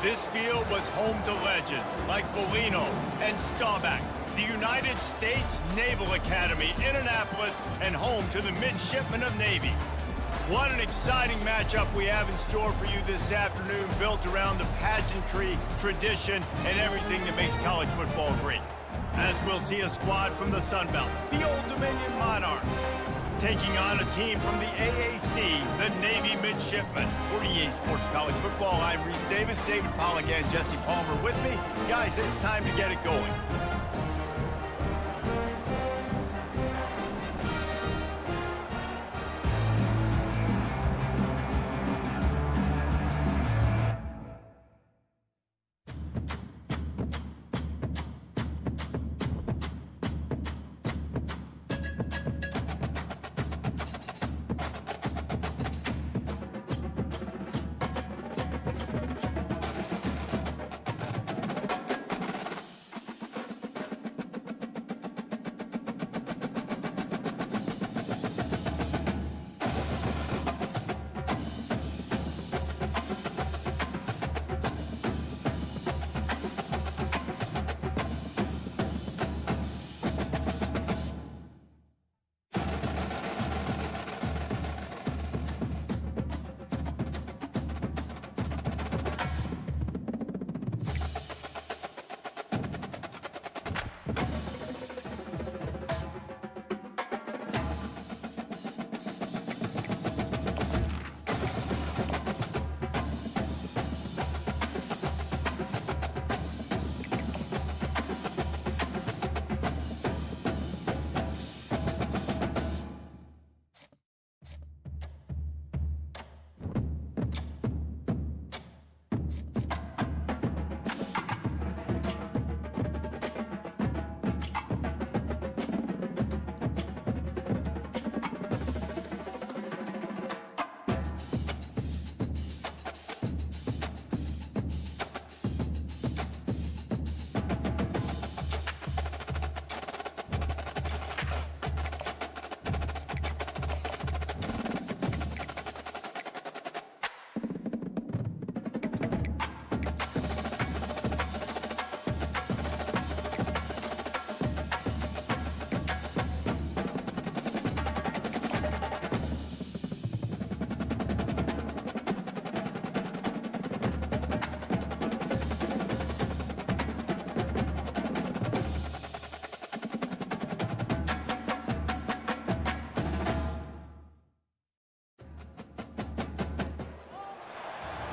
This field was home to legends like Bellino and Staubach, the United States Naval Academy in Annapolis, and home to the Midshipmen of Navy. What an exciting matchup we have in store for you this afternoon, built around the pageantry, tradition, and everything that makes college football great. As we'll see a squad from the Sun Belt, the Old Dominion Monarchs, taking on a team from the AAC, the Navy Midshipmen. For EA Sports College Football, I'm Reese Davis, David Pollack, and Jesse Palmer with me. Guys, it's time to get it going.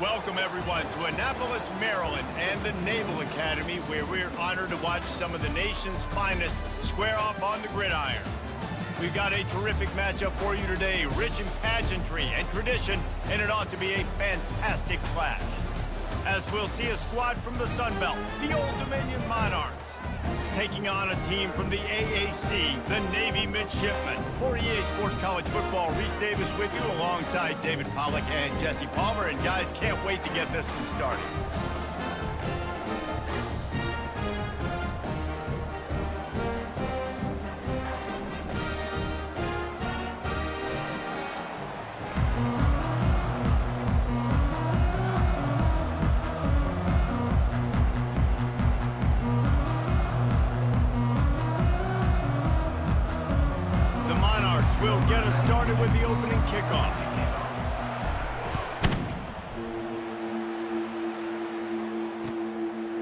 Welcome, everyone, to Annapolis, Maryland, and the Naval Academy, where we're honored to watch some of the nation's finest square off on the gridiron. We've got a terrific matchup for you today, rich in pageantry and tradition, and it ought to be a fantastic clash. As we'll see a squad from the Sun Belt, the Old Dominion Monarchs, taking on a team from the AAC, the Navy Midshipmen. For EA Sports College Football, Reese Davis with you alongside David Pollack and Jesse Palmer. And guys, can't wait to get this one started. Will get us started with the opening kickoff.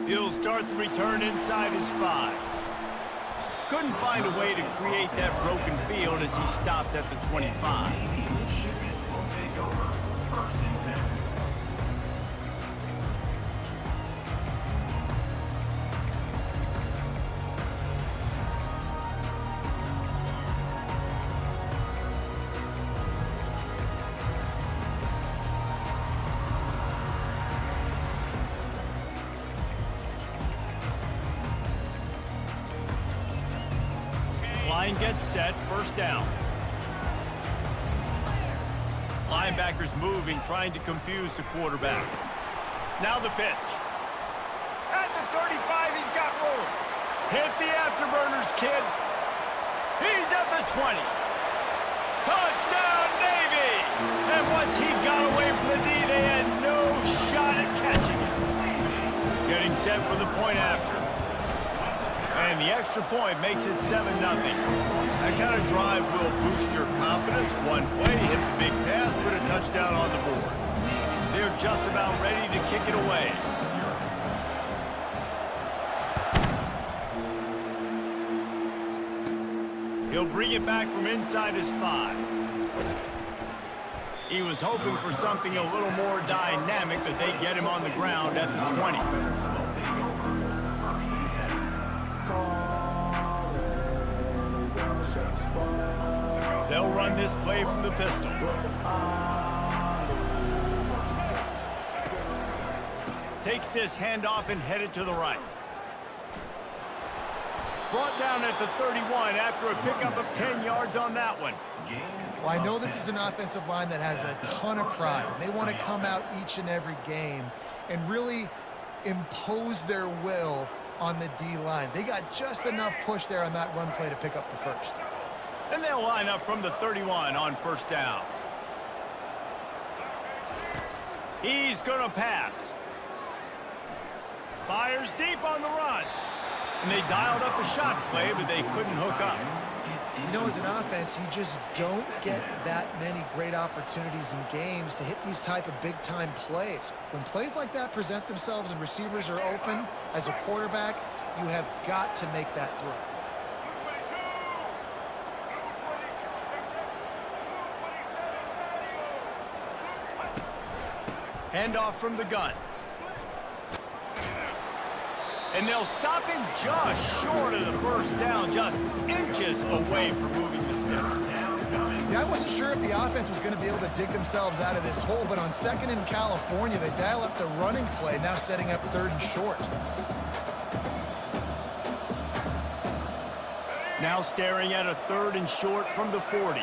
He'll start the return inside his 5. Couldn't find a way to create that broken field as he stopped at the 25. Line gets set, first down. Linebackers moving, trying to confuse the quarterback. Now the pitch. At the 35, he's got room. Hit the afterburners, kid. He's at the 20. Touchdown, Navy! And once he got away from the D, they had no shot at catching him. Getting set for the point after. And the extra point makes it 7-0. That kind of drive will boost your confidence. One play, hit the big pass, put a touchdown on the board. They're just about ready to kick it away. He'll bring it back from inside his 5. He was hoping for something a little more dynamic, but they get him on the ground at the 20. They'll run this play from the pistol. Takes this handoff and headed to the right. Brought down at the 31 after a pickup of 10 yards on that one. Well, I know this is an offensive line that has a ton of pride. They want to come out each and every game and really impose their will on the D-line. They got just enough push there on that run play to pick up the first. And they'll line up from the 31 on first down. He's going to pass. Fires deep on the run. And they dialed up a shot play, but they couldn't hook up. You know, as an offense, you just don't get that many great opportunities in games to hit these type of big-time plays. When plays like that present themselves and receivers are open, as a quarterback, you have got to make that throw. Handoff from the gun. And they'll stop him just short of the first down, just inches away from moving the sticks. Yeah, I wasn't sure if the offense was going to be able to dig themselves out of this hole, but on 2nd in California, they dial up the running play, now setting up 3rd and short. Now staring at a 3rd and short from the 40.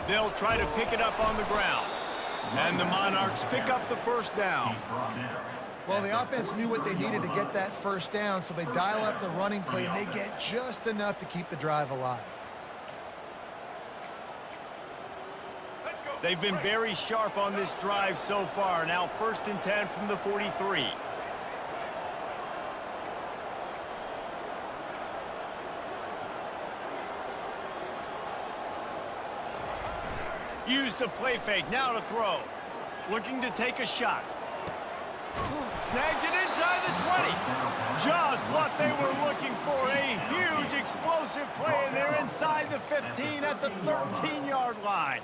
They'll try to pick it up on the ground. And the Monarchs pick up the first down. Well, the offense knew what they needed to get that first down, so they dial up the running play, and they get just enough to keep the drive alive. They've been very sharp on this drive so far. Now 1st and 10 from the 43. Use the play fake, now to throw. Looking to take a shot. Snags it inside the 20. Just what they were looking for, a huge explosive play, and they're inside the 15 at the 13-yard line.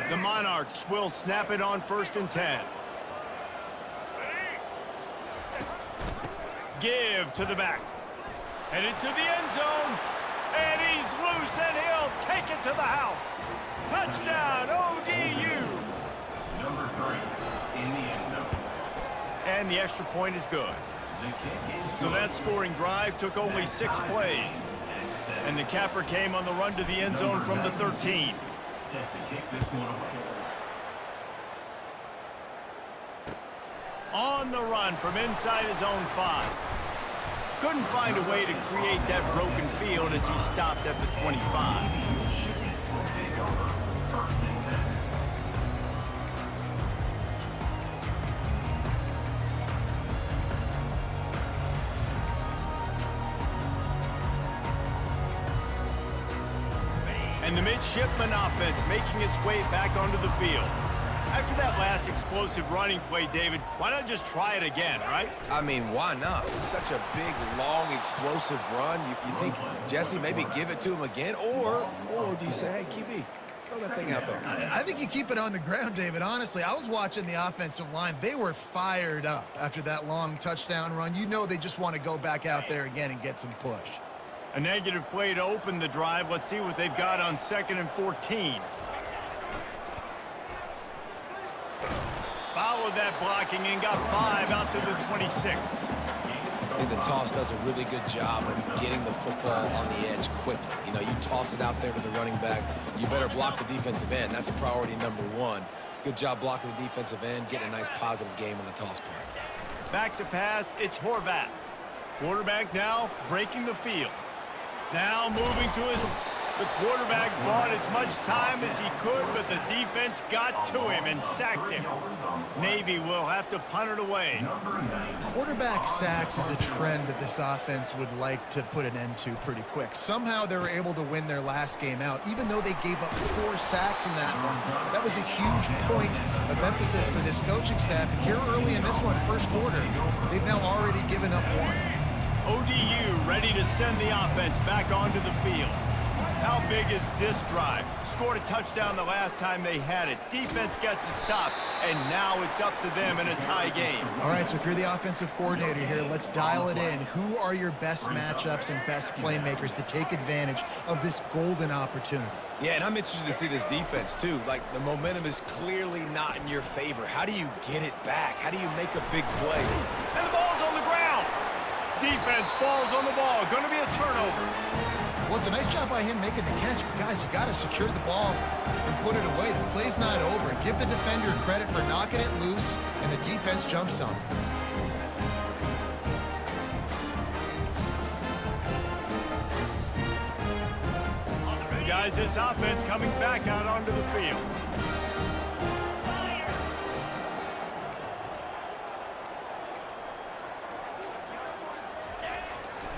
The Monarchs will snap it on 1st and 10. Give to the back. Headed to the end zone. And he's loose, and he'll take it to the house. Touchdown, ODU. Number 3 in the end zone. And the extra point is good. So that scoring drive took only 6 plays. And the capper came on the run to the end zone from the 13. Set to kick this one away. On the run from inside his own 5. Couldn't find a way to create that broken field as he stopped at the 25. And the midshipman offense making its way back onto the field. After that last explosive running play, David, why not just try it again, right? I mean, why not? Such a big, long, explosive run. You think, Jesse, maybe give it to him again? Or do you say, hey, QB, throw that thing out there? I think you keep it on the ground, David. Honestly, I was watching the offensive line. They were fired up after that long touchdown run. You know they just want to go back out there again and get some push. A negative play to open the drive. Let's see what they've got on 2nd and 14. Followed that blocking and got 5 out to the 26. I think the toss does a really good job of getting the football on the edge quickly. You know, you toss it out there to the running back, you better block the defensive end. That's a priority number 1. Good job blocking the defensive end, getting a nice positive game on the toss play. Back to pass, it's Horvat. Quarterback now breaking the field. Now moving to his The quarterback bought as much time as he could, but the defense got to him and sacked him. Navy will have to punt it away. Quarterback sacks is a trend that this offense would like to put an end to pretty quick. Somehow they were able to win their last game out, even though they gave up 4 sacks in that one. That was a huge point of emphasis for this coaching staff. And here early in this one, first quarter, they've now already given up 1. ODU ready to send the offense back onto the field. How big is this drive? Scored a touchdown the last time they had it. Defense gets a stop, and now it's up to them in a tie game. All right, so if you're the offensive coordinator here, let's dial it in. Who are your best matchups and best playmakers to take advantage of this golden opportunity? Yeah, and I'm interested to see this defense, too. Like, the momentum is clearly not in your favor. How do you get it back? How do you make a big play? And the ball's on the ground. Defense falls on the ball. Going to be a turnover. Well, it's a nice job by him making the catch, but guys, you got to secure the ball and put it away. The play's not over. Give the defender credit for knocking it loose, and the defense jumps on it. Guys, this offense coming back out onto the field.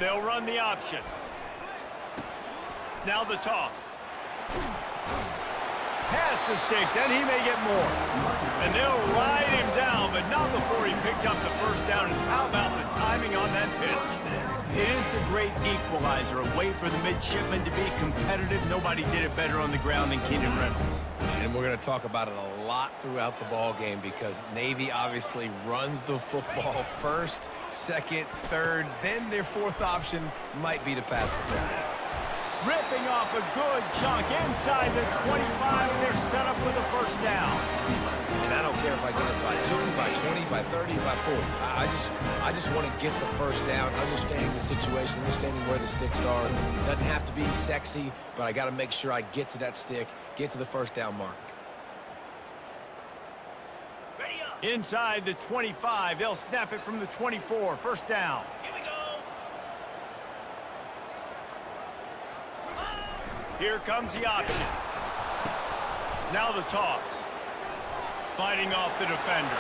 They'll run the option. Now the toss. Pass the sticks, and he may get more. And they'll ride him down, but not before he picks up the first down. And how about the timing on that pitch? It is a great equalizer, a way for the midshipmen to be competitive. Nobody did it better on the ground than Keenan Reynolds. And we're going to talk about it a lot throughout the ball game because Navy obviously runs the football first, second, third, then their fourth option might be to pass the ball. Ripping off a good chunk inside the 25, and they're set up with a first down. And I don't care if I get it by 2, by 20, by 30, by 40. I just want to get the first down, understanding the situation, understanding where the sticks are. Doesn't have to be sexy, but I got to make sure I get to that stick, get to the first down marker. Inside the 25, they'll snap it from the 24. First down. Here comes the option. Now the toss. Fighting off the defender.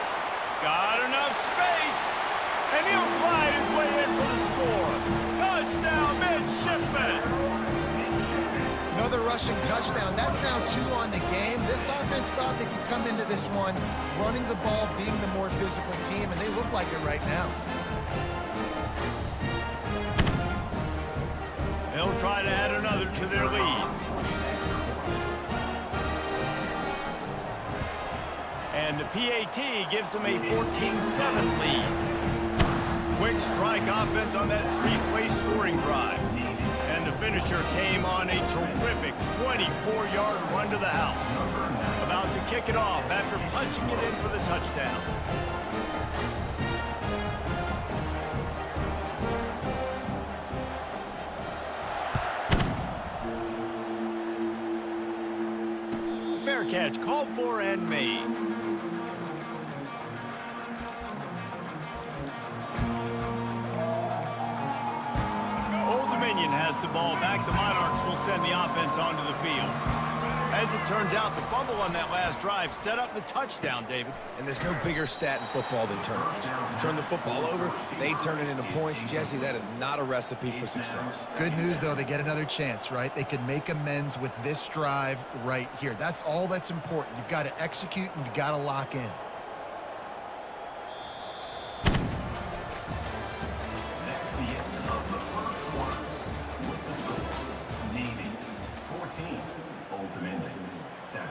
Got enough space. And he'll glide his way in for the score. Touchdown, midshipmen. Another rushing touchdown. That's now 2 on the game. This offense thought they could come into this one running the ball, being the more physical team, and they look like it right now. They'll try to add another to their lead. And the PAT gives them a 14-7 lead. Quick strike offense on that 3-play scoring drive. And the finisher came on a terrific 24-yard run to the house. About to kick it off after punching it in for the touchdown. Fair catch called for and made. Old Dominion has the ball back. The Monarchs will send the offense onto the field. As it turns out, the fumble on that last drive set up the touchdown, David. And there's no bigger stat in football than turnovers. You turn the football over, they turn it into points. Jesse, that is not a recipe for success. Good news, though, they get another chance, right? They can make amends with this drive right here. That's all that's important. You've got to execute and you've got to lock in. That's the end of the first quarter. With the score, Navy 14, Old Dominion 7.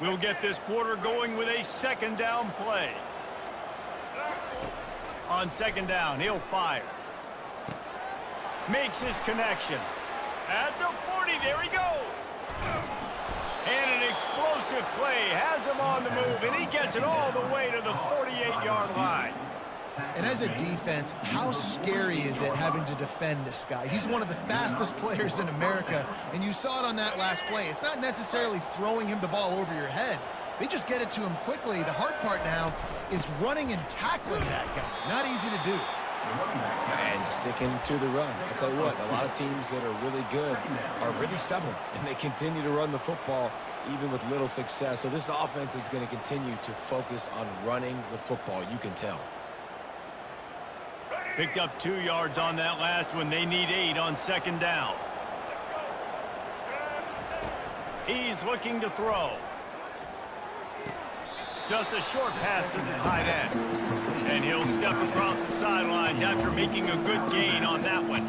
We'll get this quarter going with a second down play. On second down, he'll fire. Makes his connection. At the 40, there he goes. And an explosive play has him on the move, and he gets it all the way to the 48-yard line. And as a defense, how scary is it having to defend this guy? He's one of the fastest players in America, and you saw it on that last play. It's not necessarily throwing him the ball over your head. They just get it to him quickly. The hard part now is running and tackling that guy. Not easy to do. And sticking to the run. I'll tell you what, a lot of teams that are really good are really stubborn, and they continue to run the football even with little success. So this offense is going to continue to focus on running the football. You can tell. Picked up 2 yards on that last one. They need 8 on second down. He's looking to throw. Just a short pass to the tight end. And he'll step across the sidelines after making a good gain on that one.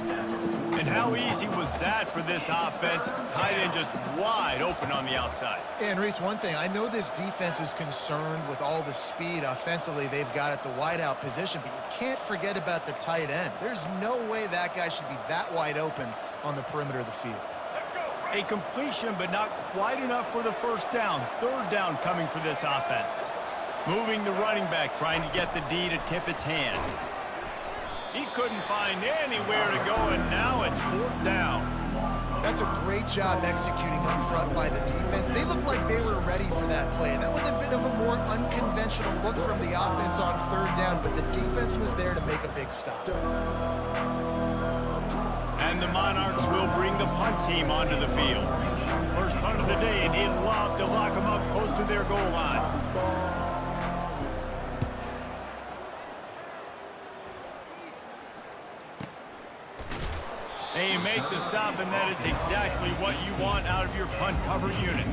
And how easy was that for this offense? Tight end just wide open on the outside. And Reese, one thing, I know this defense is concerned with all the speed offensively they've got at the wideout position, but you can't forget about the tight end. There's no way that guy should be that wide open on the perimeter of the field. A completion, but not quite enough for the first down. Third down coming for this offense. Moving the running back, trying to get the D to tip its hand. He couldn't find anywhere to go, and now it's fourth down. That's a great job executing up front by the defense. They looked like they were ready for that play, and that was a bit of a more unconventional look from the offense on third down, but the defense was there to make a big stop. And the Monarchs will bring the punt team onto the field. First punt of the day, and he'd love to lock them up close to their goal line. They make the stop, and that is exactly what you want out of your punt cover unit.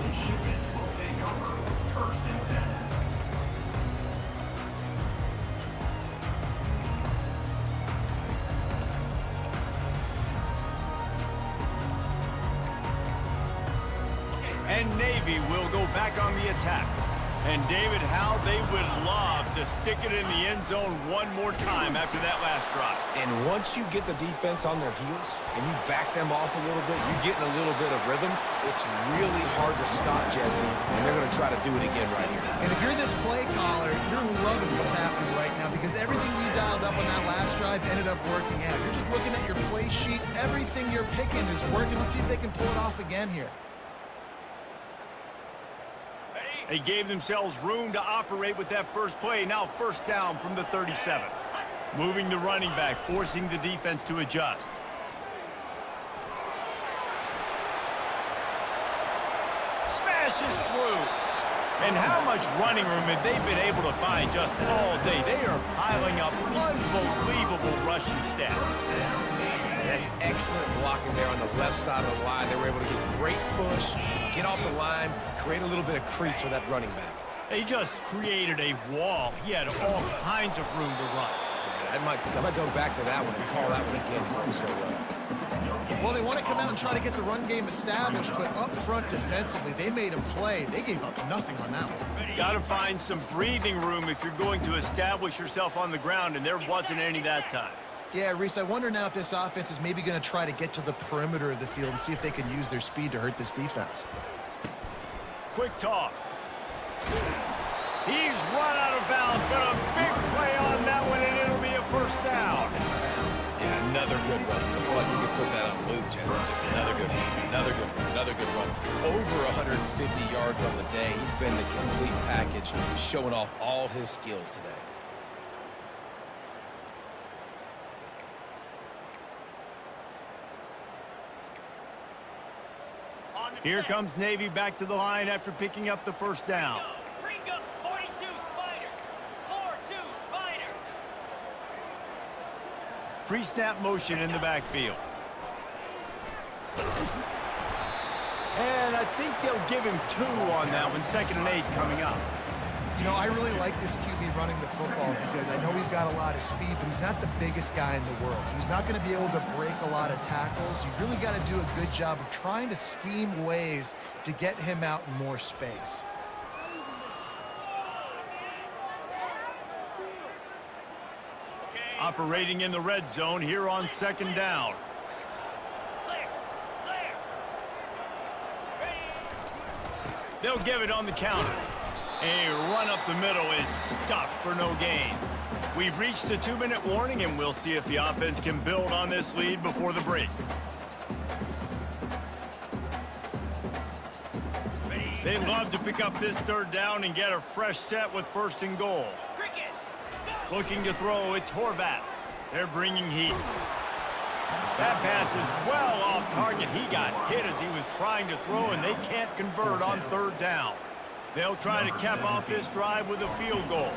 And Navy will go back on the attack. And David, how they would love to stick it in the end zone one more time after that last drive. And once you get the defense on their heels and you back them off a little bit, you get in a little bit of rhythm, it's really hard to stop, Jesse, and they're going to try to do it again right here. And if you're this play caller, you're loving what's happening right now because everything you dialed up on that last drive ended up working out. You're just looking at your play sheet. Everything you're picking is working. Let's see if they can pull it off again here. They gave themselves room to operate with that first play. Now first down from the 37. Moving the running back, forcing the defense to adjust. Smashes through. And how much running room have they been able to find just all day? They are piling up unbelievable rushing stats. That's excellent blocking there on the left side of the line. They were able to get great push, get off the line, create a little bit of crease for that running back. They just created a wall. He had all kinds of room to run. I might go back to that one and call that one again for him so Well, they want to come out and try to get the run game established, but up front defensively, they made a play. They gave up nothing on that one. Got to find some breathing room if you're going to establish yourself on the ground, and there wasn't any that time. Yeah, Reese, I wonder now if this offense is maybe going to try to get to the perimeter of the field and see if they can use their speed to hurt this defense. Quick toss. He's run out of bounds, but a big play on that one, and it'll be a first down. Yeah, another good run. I feel like we could put that on loop, Jesse. Just another good run, another good run, another good run. Over 150 yards on the day. He's been the complete package, showing off all his skills today. Here comes Navy back to the line after picking up the first down. Bring up 42 Spider. 4-2 Spider. Pre-snap motion in the backfield. And I think they'll give him 2 on that one. 2nd and 8 coming up. You know, I really like this QB running the football because I know he's got a lot of speed, but he's not the biggest guy in the world. So he's not going to be able to break a lot of tackles. You really got to do a good job of trying to scheme ways to get him out in more space. Operating in the red zone here on 2nd down. Clear. Clear. They'll give it on the counter. A run up the middle is stopped for no gain. We've reached the 2-minute warning, and we'll see if the offense can build on this lead before the break. They'd love to pick up this 3rd down and get a fresh set with 1st and goal. Looking to throw, it's Horvat. They're bringing heat. That pass is well off target. He got hit as he was trying to throw, and they can't convert on 3rd down. They'll try to cap off this drive with a field goal.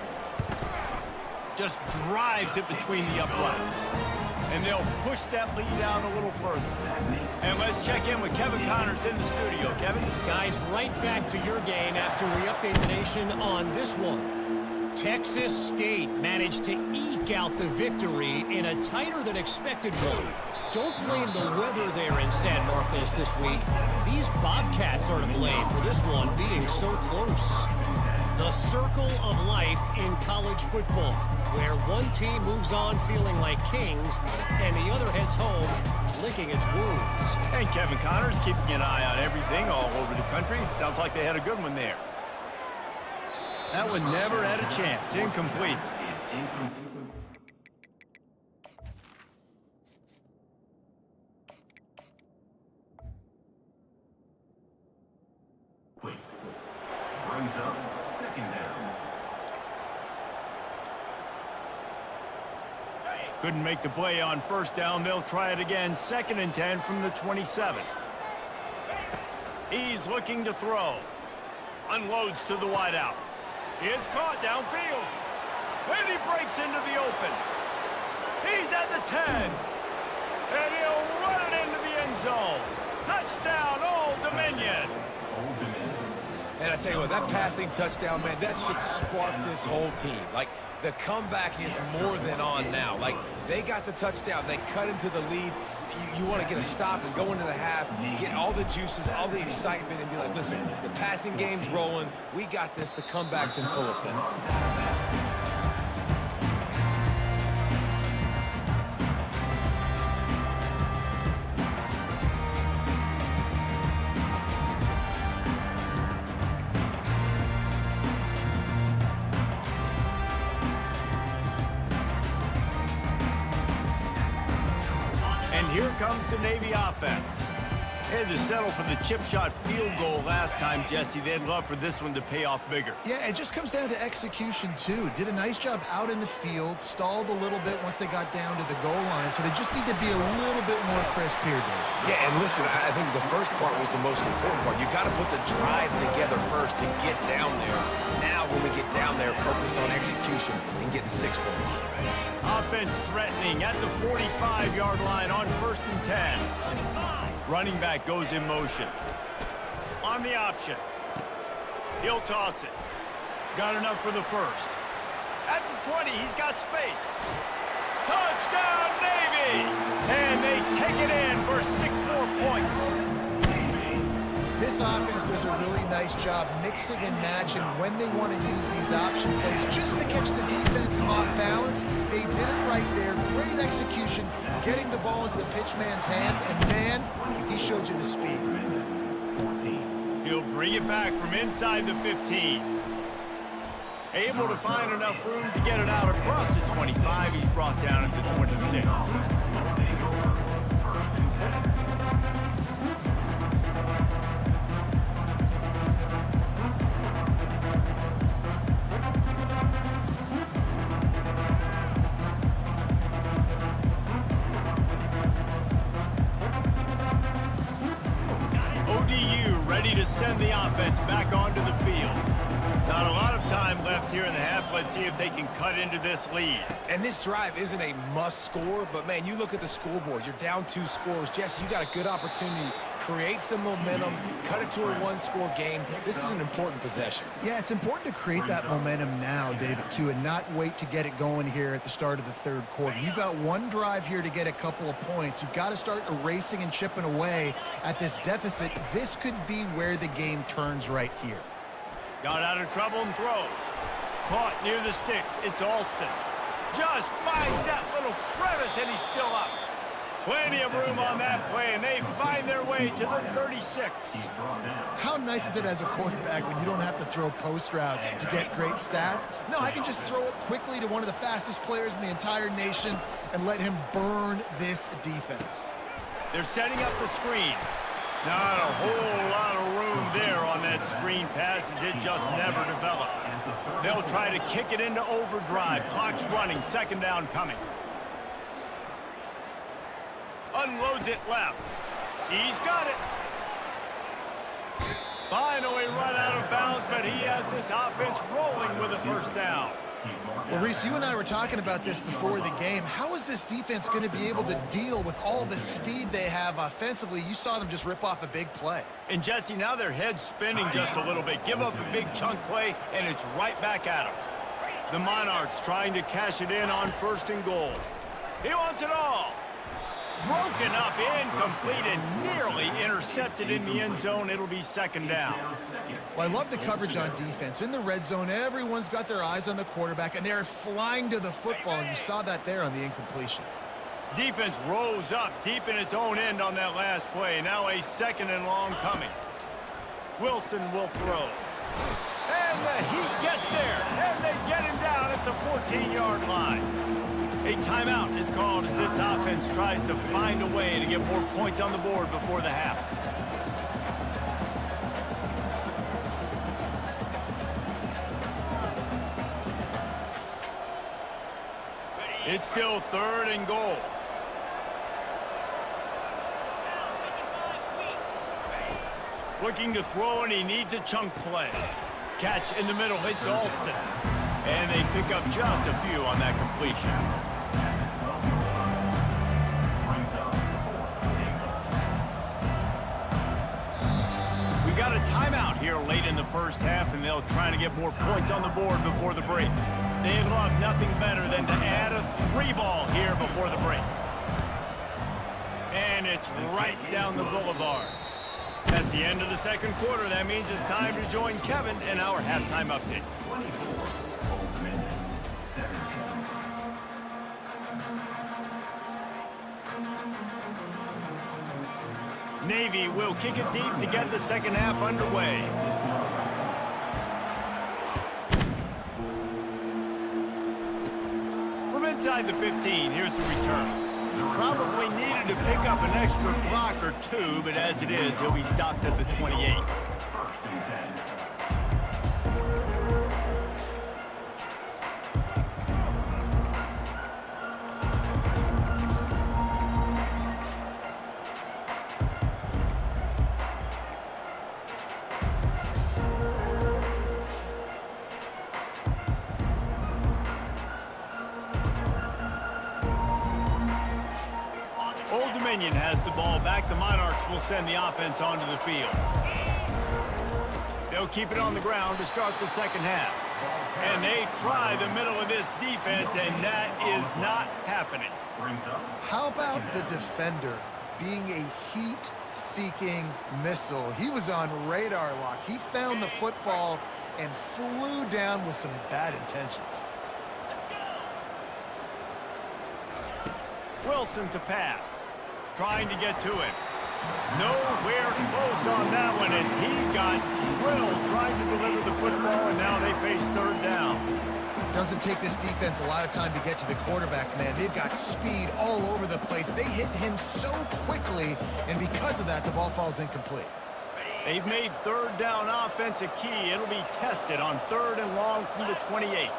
Just drives it between the uprights. And they'll push that lead out a little further. And let's check in with Kevin Connors in the studio. Kevin? Guys, right back to your game after we update the nation on this one. Texas State managed to eke out the victory in a tighter than expected one. Don't blame the weather there in San Marcos this week. These Bobcats are to blame for this one being so close. The circle of life in college football, where one team moves on feeling like kings and the other heads home licking its wounds. And Kevin Connors keeping an eye on everything all over the country. Sounds like they had a good one there. That one never had a chance. Incomplete. Brings up 2nd down. Couldn't make the play on 1st down. They'll try it again. 2nd and 10 from the 27. He's looking to throw. Unloads to the wideout. It's caught downfield. And he breaks into the open. He's at the 10. And he'll run it into the end zone. Touchdown, Old Dominion. And I tell you what, that passing touchdown, man, that should spark this whole team. Like, the comeback is more than on now. Like, they got the touchdown. They cut into the lead. You want to get a stop and go into the half, get all the juices, all the excitement, and be like, listen, the passing game's rolling. We got this. The comeback's in full effect. Here comes the Navy offense. They had to settle for the chip shot field goal last time, Jesse. They'd love for this one to pay off bigger. Yeah, it just comes down to execution, too. Did a nice job out in the field, stalled a little bit once they got down to the goal line, so they just need to be a little bit more crisp here, Dave. Yeah, and listen, I think the first part was the most important part. You got to put the drive together first to get down there. Now, when we get down there, focus on execution and getting 6 points. Offense threatening at the 45-yard line on 1st and 10. Running back goes in motion. On the option. He'll toss it. Got enough for the 1st. At the 20, he's got space. Touchdown, Navy! And they take it in for 6 more points. This offense does a really nice job mixing and matching when they want to use these option plays just to catch the defense off balance. They did it right there. Great execution, getting the ball into the pitchman's hands, and man, he showed you the speed. He'll bring it back from inside the 15. Able to find enough room to get it out across the 25. He's brought down at the 26. Ready to send the offense back onto the field. Not a lot of time left here in the half. Let's see if they can cut into this lead. And this drive isn't a must score, but man, you look at the scoreboard. You're down 2 scores. Jesse, you got a good opportunity. Create some momentum, cut it to a 1-score game. This is an important possession. Yeah, it's important to create that momentum now, David, too, and not wait to get it going here at the start of the 3rd quarter. You've got one drive here to get a couple of points. You've got to start erasing and chipping away at this deficit. This could be where the game turns right here. Got out of trouble and throws. Caught near the sticks. It's Alston. Just finds that little crevice, and he's still up. Plenty of room on that play, and they find their way to the 36. How nice is it as a quarterback when you don't have to throw post routes to get great stats? No, I can just throw it quickly to one of the fastest players in the entire nation and let him burn this defense. They're setting up the screen. Not a whole lot of room there on that screen pass as it just never developed. They'll try to kick it into overdrive. Clock's running, second down coming. Unloads it left. He's got it. Finally run out of bounds, but he has this offense rolling with a first down. Well, Reese, you and I were talking about this before the game. How is this defense going to be able to deal with all the speed they have offensively? You saw them just rip off a big play. And Jesse, now their head's spinning just a little bit. Give up a big chunk play, and it's right back at them. The Monarchs trying to cash it in on 1st and goal. He wants it all. Broken up, incomplete, and nearly intercepted in the end zone. It'll be second down. Well, I love the coverage on defense. In the red zone, everyone's got their eyes on the quarterback, and they're flying to the football, and you saw that there on the incompletion. Defense rose up deep in its own end on that last play. Now a second and long coming. Wilson will throw. And the Heat gets there, and they get him down at the 14-yard line. A timeout is called as this offense tries to find a way to get more points on the board before the half. It's still 3rd and goal. Looking to throw, and he needs a chunk play. Catch in the middle, hits Alston. And they pick up just a few on that completion. We got a timeout here late in the first half, and they'll try to get more points on the board before the break. They'd love nothing better than to add a 3-ball here before the break. And it's right down the boulevard. That's the end of the second quarter. That means it's time to join Kevin in our halftime update. Navy will kick it deep to get the second half underway. From inside the 15, here's the return. Probably needed to pick up an extra block or two, but as it is, he'll be stopped at the 28. Has the ball back. The Monarchs will send the offense onto the field. They'll keep it on the ground to start the second half. And they try the middle of this defense, and that is not happening. How about the defender being a heat-seeking missile? He was on radar lock. He found the football and flew down with some bad intentions. Wilson to pass. Trying to get to it. Nowhere close on that one as he got drilled trying to deliver the football, and now they face 3rd down. Doesn't take this defense a lot of time to get to the quarterback, man. They've got speed all over the place. They hit him so quickly, and because of that, the ball falls incomplete. They've made 3rd down offense a key. It'll be tested on 3rd and long from the 28.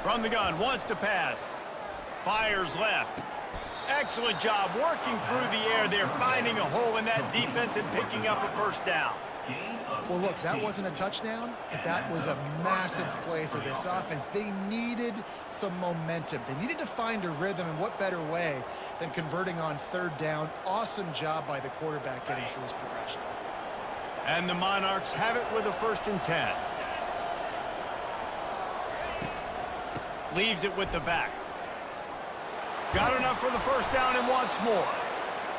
From the gun, wants to pass. Fires left. Excellent job working through the air. They're finding a hole in that defense and picking up a first down. Well, look, that wasn't a touchdown, but that was a massive play for this offense. They needed some momentum. They needed to find a rhythm, and what better way than converting on 3rd down. Awesome job by the quarterback getting through his progression. And the Monarchs have it with a 1st and 10. Leaves it with the back. Got enough for the first down and wants more.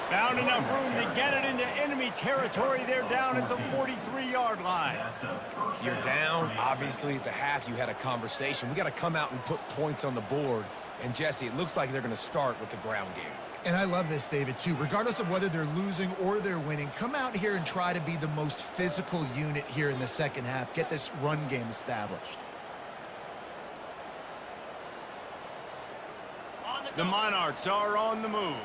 Found enough room to get it into enemy territory. They're down at the 43-yard line. You're down. Obviously, at the half, you had a conversation. We got to come out and put points on the board. And Jesse, it looks like they're going to start with the ground game. And I love this, David, too. Regardless of whether they're losing or they're winning, come out here and try to be the most physical unit here in the second half. Get this run game established. The Monarchs are on the move.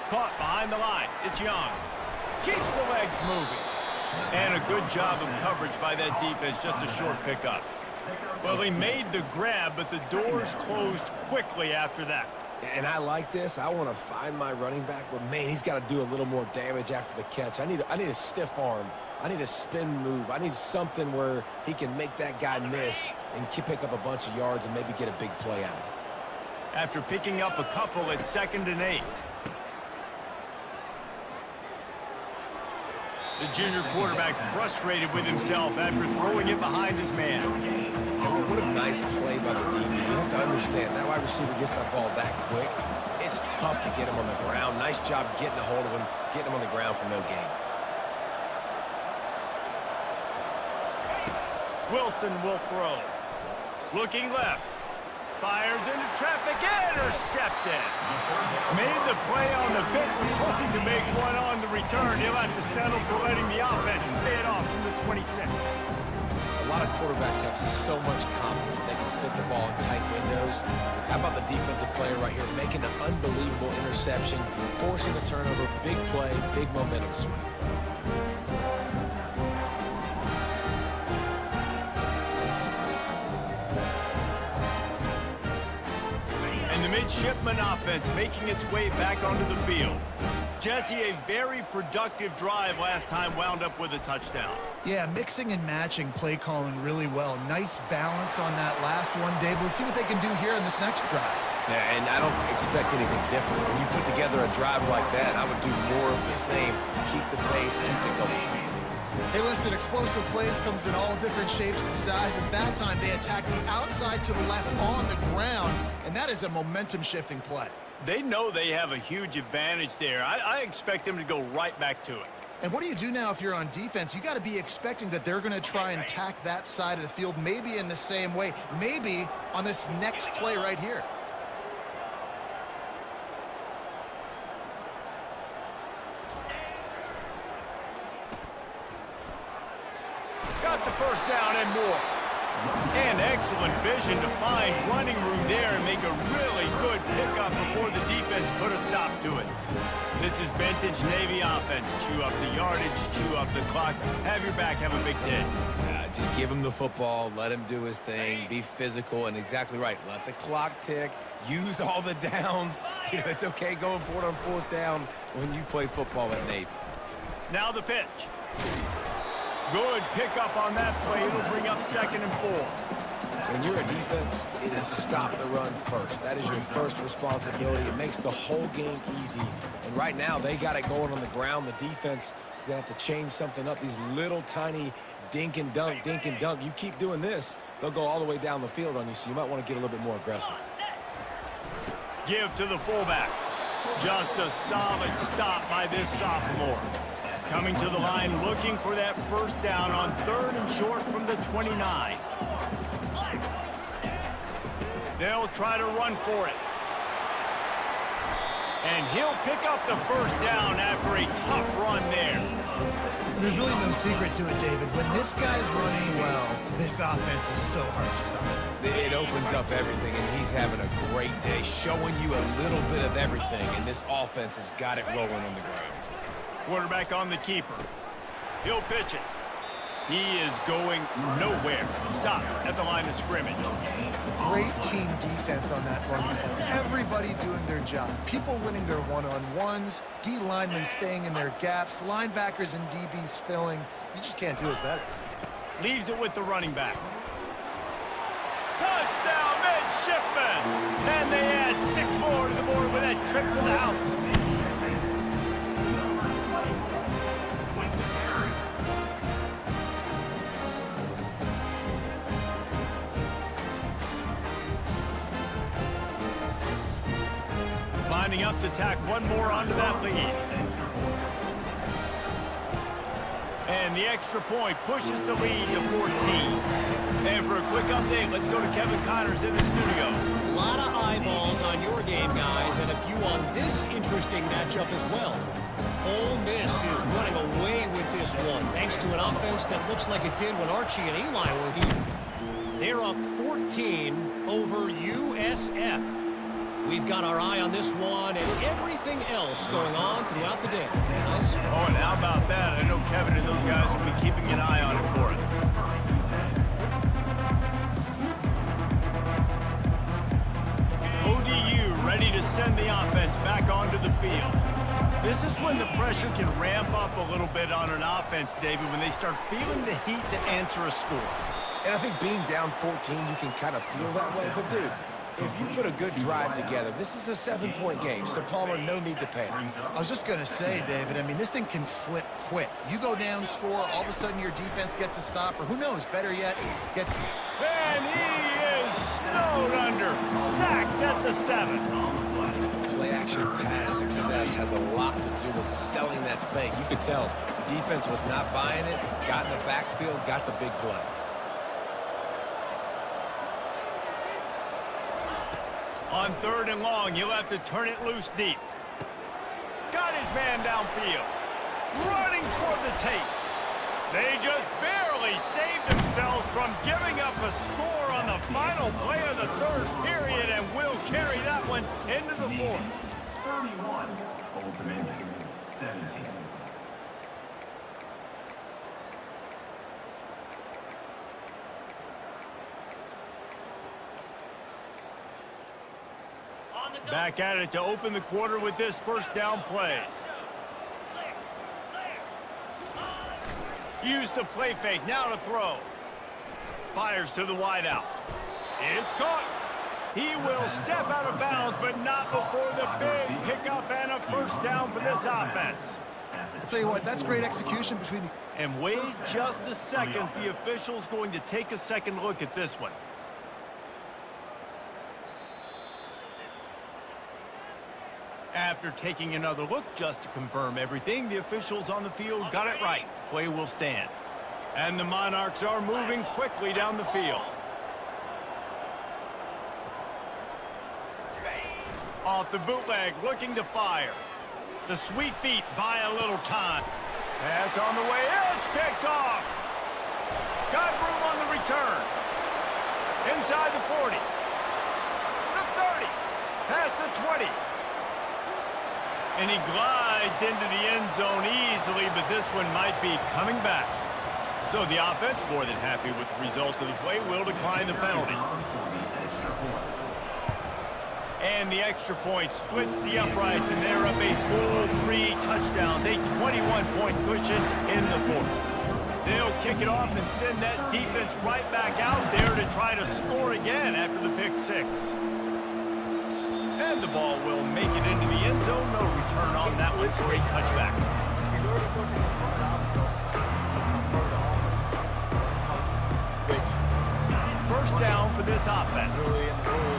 Caught behind the line. It's Young. Keeps the legs moving. And a good job of coverage by that defense. Just a short pickup. Well, he made the grab, but the doors closed quickly after that. And I like this. I want to find my running back, but man, he's got to do a little more damage after the catch. I need a stiff arm. I need a spin move. I need something where he can make that guy miss and pick up a bunch of yards and maybe get a big play out of it. After picking up a couple at 2nd and 8. The junior quarterback frustrated with himself after throwing it behind his man. What a nice play by the DB. You have to understand, that wide receiver gets that ball that quick. It's tough to get him on the ground. Nice job getting a hold of him, getting him on the ground for no gain. Wilson will throw. Looking left. Fires into traffic. Intercepted. Made the play on the bit. Was hoping to make one on the return. He'll have to settle for letting the offense pay it off from the 26. A lot of quarterbacks have so much confidence that they can fit the ball in tight windows. How about the defensive player right here making an unbelievable interception, forcing a turnover, big play, big momentum swing. And the midshipman offense making its way back onto the field. Jesse, a very productive drive last time, wound up with a touchdown. Yeah, mixing and matching play calling really well. Nice balance on that last one, Dave. Let's see what they can do here on this next drive. Yeah, and I don't expect anything different. When you put together a drive like that, I would do more of the same. Keep the pace, keep it going. Hey, listen, explosive plays comes in all different shapes and sizes. That time, they attack the outside to the left on the ground, and that is a momentum-shifting play. They know they have a huge advantage there. I expect them to go right back to it. And what do you do now if you're on defense? You got to be expecting that they're going to try and attack that side of the field, maybe in the same way, maybe on this next play right here. Got the first down and more. And excellent vision to find running room there and make a really good pickup before the defense put a stop to it. This is vintage Navy offense. Chew up the yardage, chew up the clock, have your back, have a big day. Just give him the football, let him do his thing, be physical, and exactly right. Let the clock tick, use all the downs. You know, it's okay going for it on 4th down when you play football at Navy. Now the pitch. Good pickup on that play. It'll bring up 2nd and 4. When you're a defense, it is stop the run first. That is your first responsibility. It makes the whole game easy. And right now, they got it going on the ground. The defense is going to have to change something up. These little tiny dink and dunk, dink and dunk. You keep doing this, they'll go all the way down the field on you, so you might want to get a little bit more aggressive. Give to the fullback. Just a solid stop by this sophomore. Coming to the line, looking for that first down on 3rd and short from the 29. They'll try to run for it. And he'll pick up the first down after a tough run there. There's really no secret to it, David. When this guy's running well, this offense is so hard to stop. It opens up everything, and he's having a great day, showing you a little bit of everything, and this offense has got it rolling on the ground. Quarterback on the keeper. He'll pitch it. He is going nowhere. Stop at the line of scrimmage. Great team defense on that run. Everybody doing their job. People winning their one-on-ones, D linemen staying in their gaps, linebackers and DBs filling. You just can't do it better. Leaves it with the running back. Touchdown, midshipman! And they add 6 more to the board with that trip to the house. Lining up to tack one more onto that lead. And the extra point pushes the lead to 14. And for a quick update, let's go to Kevin Connors in the studio. A lot of eyeballs on your game, guys, and a few on this interesting matchup as well. Ole Miss is running away with this one, thanks to an offense that looks like it did when Archie and Eli were here. They're up 14 over USF. We've got our eye on this one and everything else going on throughout the day, guys. Oh, and how about that? I know Kevin and those guys will be keeping an eye on it for us. ODU ready to send the offense back onto the field. This is when the pressure can ramp up a little bit on an offense, David, when they start feeling the heat to answer a score. And I think being down 14, you can kind of feel that way. But, dude, if you put a good drive together, this is a 7-point game, so Palmer, no need to panic. I was just going to say, David, I mean, this thing can flip quick. You go down, score, all of a sudden your defense gets a stop, or who knows, better yet, gets... And he is snowed under, sacked at the 7. Play-action pass success has a lot to do with selling that fake. You could tell the defense was not buying it, got in the backfield, got the big play. On 3rd and long, he'll have to turn it loose deep. Got his man downfield. Running toward the tape. They just barely saved themselves from giving up a score on the final play of the 3rd period and will carry that one into the 4th. 31, Old Dominion, 17. Back at it to open the quarter with this first down play. Use the play fake, now to throw. Fires to the wideout. It's caught. He will step out of bounds, but not before the big pickup and a first down for this offense. I'll tell you what, that's great execution between the... And wait just a second, the official's going to take a second look at this one. After taking another look just to confirm everything, the officials on the field got it right. Play will stand. And the Monarchs are moving quickly down the field. Off the bootleg, looking to fire. The sweet feet buy a little time. Pass on the way, it's picked off. Got room on the return. Inside the 40. The 30. Past the 20. And he glides into the end zone easily, but this one might be coming back. So the offense, more than happy with the result of the play, will decline the penalty. And the extra point splits the uprights, and they're up a full 3 touchdowns, a 21-point cushion in the 4th. They'll kick it off and send that defense right back out there to try to score again after the pick 6. And the ball will make it into the end zone. No return on that one for a touchback. First down for this offense.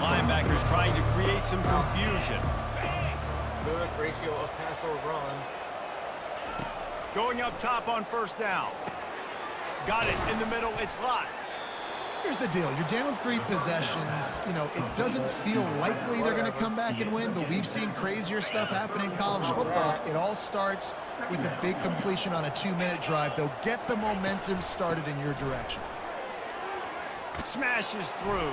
Linebackers trying to create some confusion. Good ratio of pass or run. Going up top on first down. Got it in the middle. It's locked. Here's the deal. You're down 3 possessions. You know, it doesn't feel likely they're going to come back and win, but we've seen crazier stuff happen in college football. It all starts with a big completion on a 2-minute drive. They'll get the momentum started in your direction. Smashes through.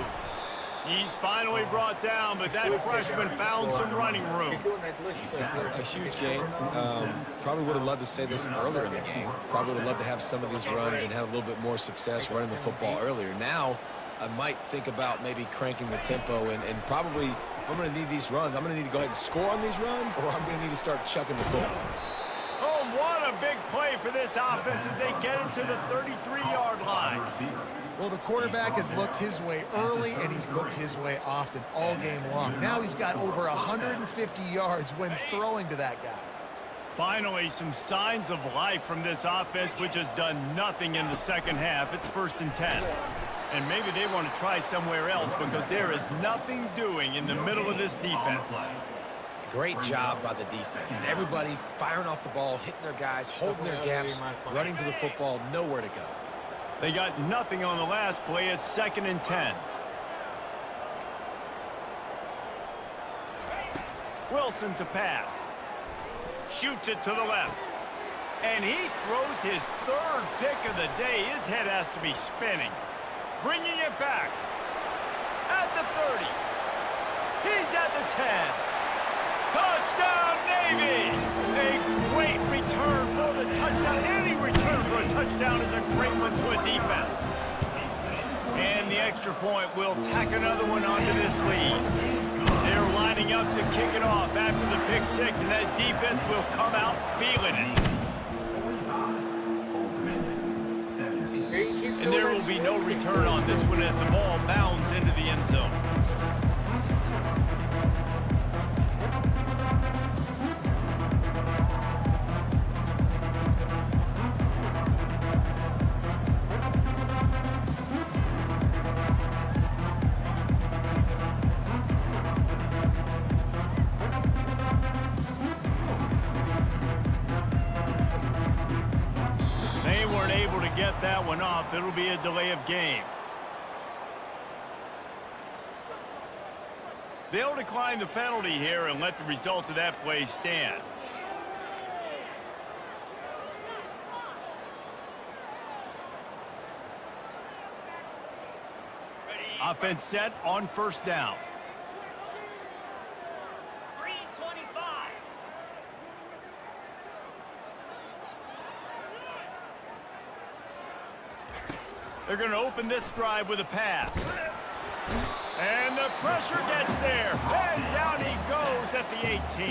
He's finally brought down, but that freshman found some running room. A huge game. Probably would have loved to say this earlier in the game. Probably would have loved to have some of these runs and have a little bit more success running the football earlier. Now, I might think about maybe cranking the tempo and probably, if I'm going to need these runs, I'm going to need to go ahead and score on these runs, or I'm going to need to start chucking the football. Oh, what a big play for this offense as they get into the 33-yard line. Well, the quarterback has looked his way early, and he's looked his way often all game long. Now he's got over 150 yards when throwing to that guy. Finally, some signs of life from this offense, which has done nothing in the second half. It's 1st and 10. And maybe they want to try somewhere else because there is nothing doing in the middle of this defense. Great job by the defense. Everybody firing off the ball, hitting their guys, holding their gaps, running to the football, nowhere to go. They got nothing on the last play. It's 2nd and 10. Wilson to pass. Shoots it to the left. And he throws his 3rd pick of the day. His head has to be spinning. Bringing it back. At the 30. He's at the 10. Touchdown, Navy! A great return for the touchdown. Any return for a touchdown is a great one to a defense. And the extra point will tack another one onto this lead. They're lining up to kick it off after the pick 6, and that defense will come out feeling it. And there will be no return on this one as the ball bounds into the end zone. Get that one off. It'll be a delay of game. They'll decline the penalty here and let the result of that play stand. Offense set on 1st down. They're going to open this drive with a pass. And the pressure gets there. And down he goes at the 18.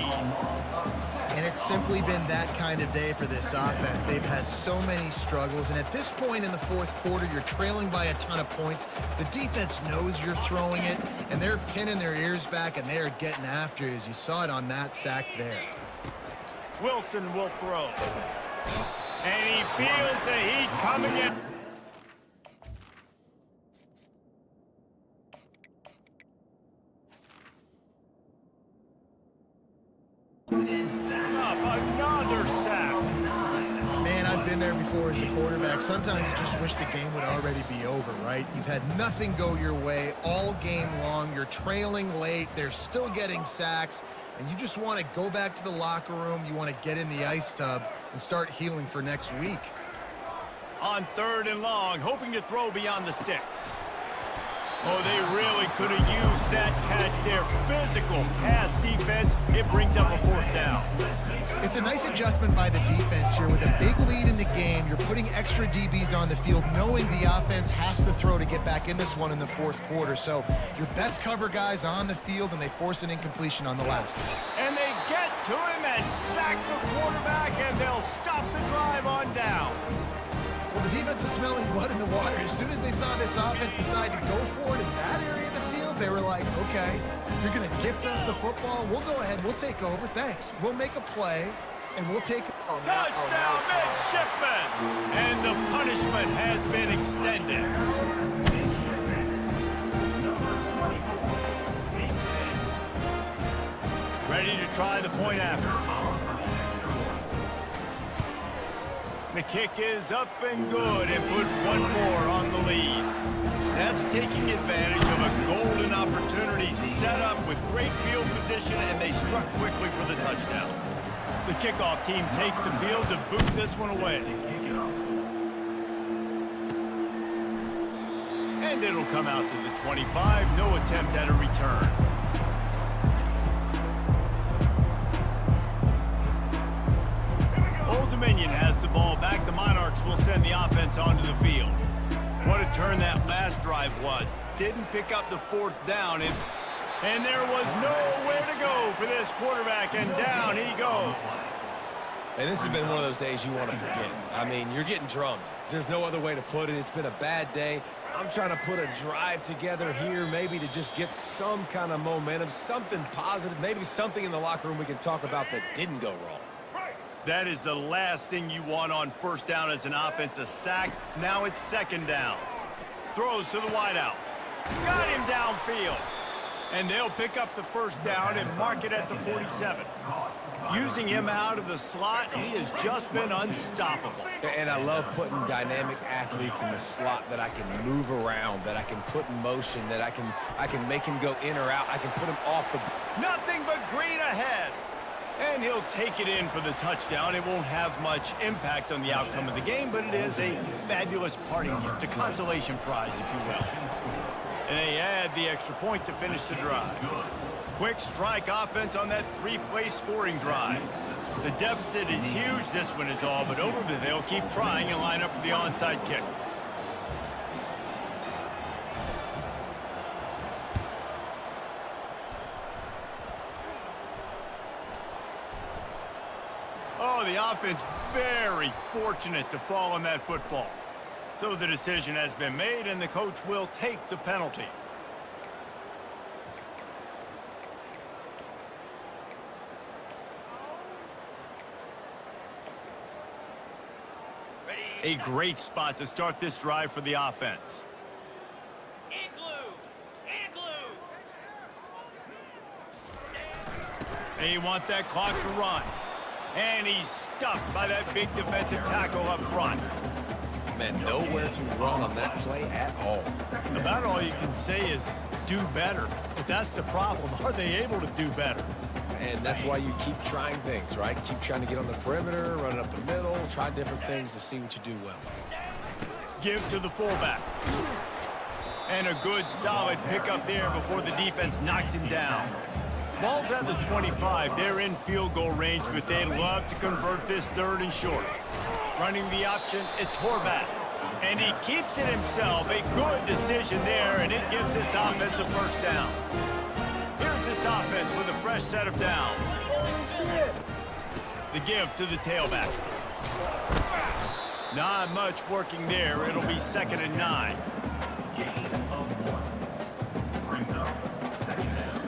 And it's simply been that kind of day for this offense. They've had so many struggles, and at this point in the 4th quarter, you're trailing by a ton of points. The defense knows you're throwing it, and they're pinning their ears back, and they're getting after you, as you saw it on that sack there. Wilson will throw. And he feels the heat coming in. Another sack. Man, I've been there before as a quarterback. Sometimes you just wish the game would already be over, right? You've had nothing go your way all game long. You're trailing late. They're still getting sacks. And you just want to go back to the locker room. You want to get in the ice tub and start healing for next week. On 3rd and long, hoping to throw beyond the sticks. Oh, they really could have used that catch there. Physical pass defense. It brings up a 4th down. It's a nice adjustment by the defense here. With a big lead in the game, you're putting extra DBs on the field, knowing the offense has to throw to get back in this one in the 4th quarter. So your best cover guys on the field, and they force an incompletion on the last one. And they get to him and sack the quarterback, and they'll stop the drive on downs. Well, the defense is smelling blood in the water. As soon as they saw this offense decide to go for it in that area of the field, they were like, okay, you're going to gift us the football. We'll go ahead. We'll take over. Thanks. We'll make a play, and we'll take it. Touchdown, midshipman! And the punishment has been extended. Ready to try the point after. The kick is up and good, and put one more on the lead. That's taking advantage of a golden opportunity set up with great field position, and they struck quickly for the touchdown. The kickoff team takes the field to boot this one away. And it'll come out to the 25. No attempt at a return. Old Dominion has the ball back. The Monarchs will send the offense onto the field. What a turn that last drive was. Didn't pick up the 4th down, and there was nowhere to go for this quarterback, and down he goes. And this has been one of those days you want to forget. I mean, you're getting drummed. There's no other way to put it. It's been a bad day. I'm trying to put a drive together here, maybe to just get some kind of momentum, something positive, maybe something in the locker room we can talk about that didn't go wrong. That is the last thing you want on 1st down as an offensive sack. Now it's 2nd down. Throws to the wideout. Got him downfield. And they'll pick up the first down and mark it at the 47. Using him out of the slot, he has just been unstoppable. And I love putting dynamic athletes in the slot that I can move around, that I can put in motion, that I can make him go in or out. I can put him off the... Nothing but green ahead. And he'll take it in for the touchdown. It won't have much impact on the outcome of the game, but it is a fabulous parting gift, a consolation prize, if you will. And they add the extra point to finish the drive. Quick strike offense on that three-play scoring drive. The deficit is huge. This one is all but over, but they'll keep trying and line up for the onside kick. Oh, the offense very fortunate to fall on that football. So the decision has been made, and the coach will take the penalty. A great spot to start this drive for the offense. They want that clock to run. And he's stuffed by that big defensive tackle up front. Man, nowhere to run on that play at all. About all you can say is do better. But that's the problem. Are they able to do better? And that's why you keep trying things, right? Keep trying to get on the perimeter, run it up the middle, try different things to see what you do well. Give to the fullback. And a good, solid pickup there before the defense knocks him down. Ball's at the 25. They're in field goal range, but they'd love to convert this third and short. Running the option, it's Horvath. And he keeps it himself. A good decision there, and it gives this offense a first down. Here's this offense with a fresh set of downs. The give to the tailback. Not much working there. It'll be 2nd and 9. Gain of 1. Brings up 2nd down.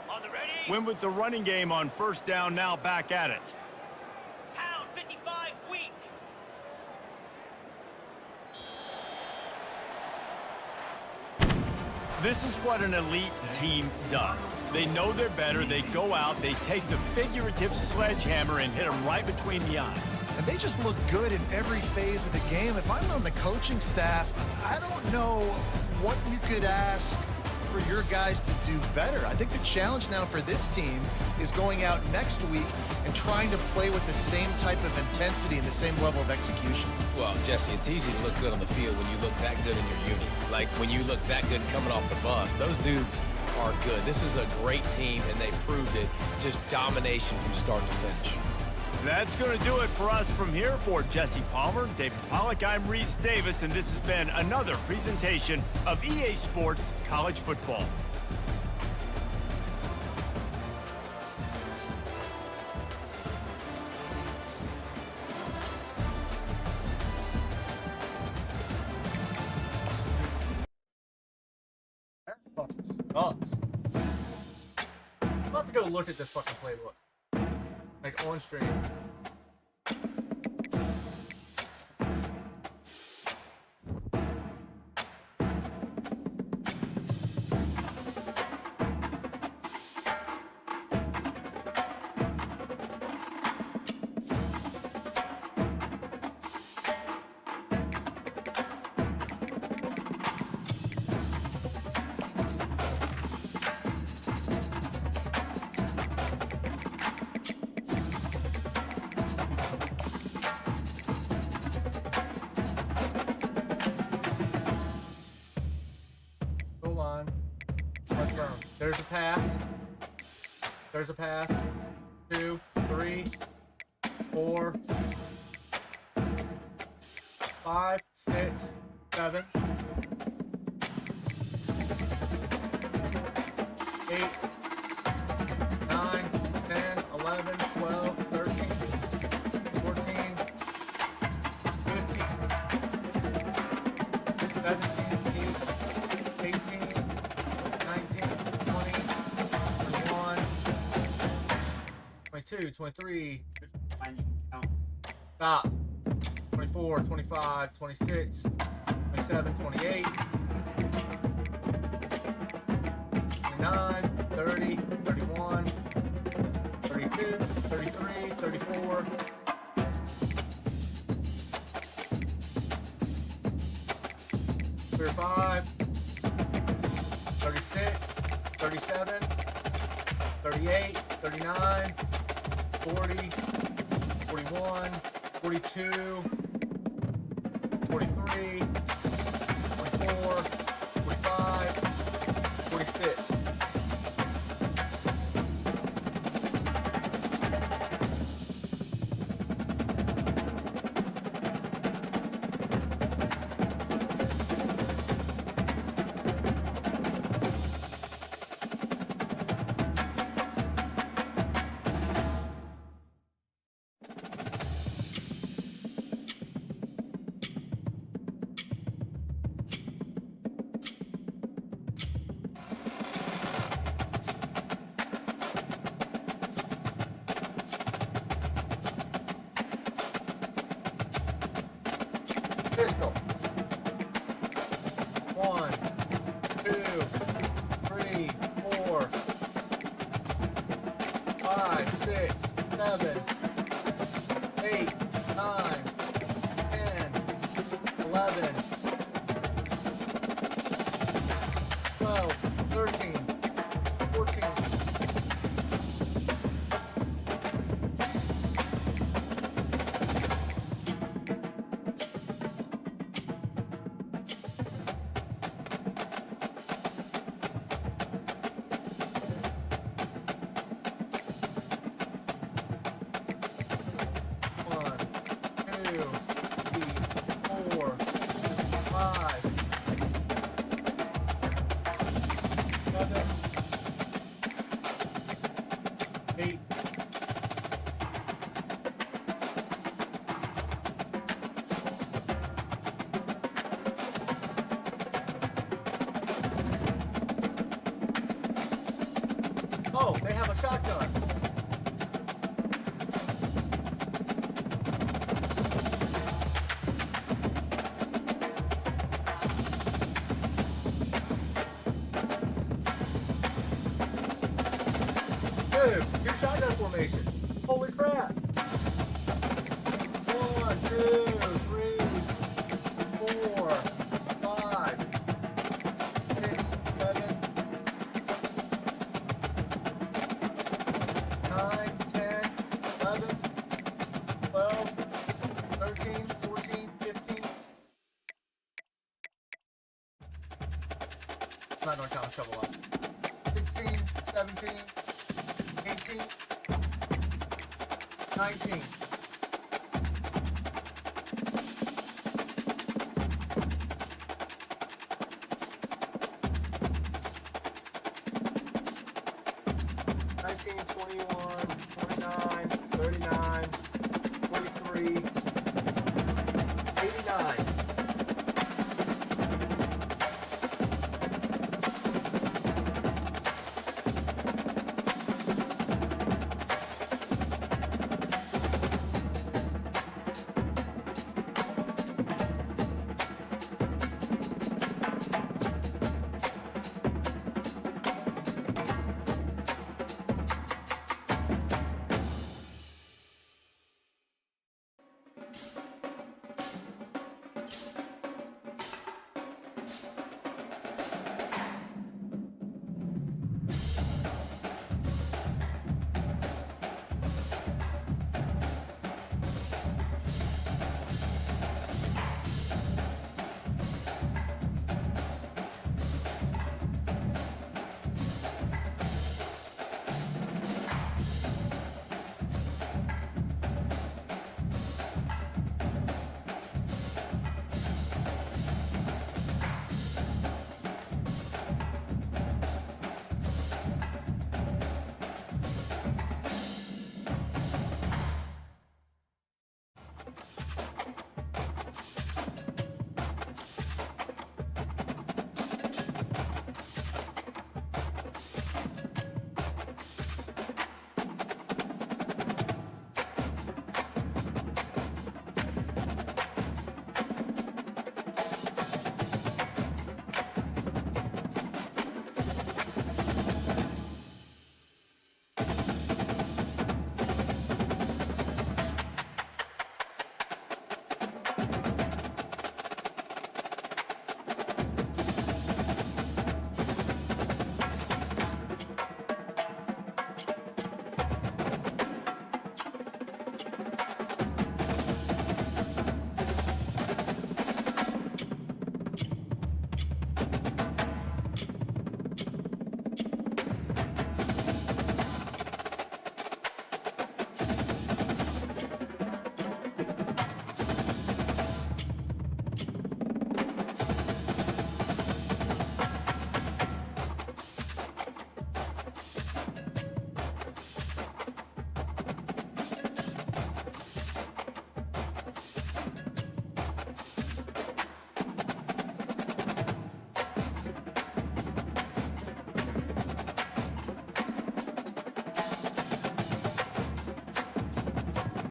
On the ready. Win with the running game on first down, now back at it. Pound 55 weak. This is what an elite team does. They know they're better. They go out, they take the figurative sledgehammer and hit them right between the eyes. And they just look good in every phase of the game. If I'm on the coaching staff, I don't know what you could ask for your guys to do better. I think the challenge now for this team is going out next week and trying to play with the same type of intensity and the same level of execution. Well, Jesse, it's easy to look good on the field when you look that good in your unit. Like when you look that good coming off the bus. Those dudes are good. This is a great team, and they proved it. Just domination from start to finish. That's going to do it for us from here. For Jesse Palmer, David Pollack, I'm Reese Davis, and this has been another presentation of EA Sports College Football. That fucking sucks. I'm about to go look at this fucking playbook. Like on stream. There's a pass. There's a pass. 2, 3, 4, 5, 6, 7, 8, 9, 10, 11, 12, 13, 14, 15, 17, 18, 19, 20, 21, 22, 23, Stop. 24, 25, 26, 27, 28, 29, 30, 31, 32, 33, 34. 35, 36, 37, 38, 39, 40, 41, 42, 43, 44, 45, 46. Pistol. 1, 2, 3, 4, 5, 6, 7, 8, 9, 10, 11, 12, 13, 14. Oh, they have a shotgun. Dude, 2 shotgun formations. Holy crap. 1, 2, 3, 4, 5, 6, 7, 9, 10, 11, 12, 13, 14, 15. I'm not going to count a shovel up. 16, 17, 18, 19.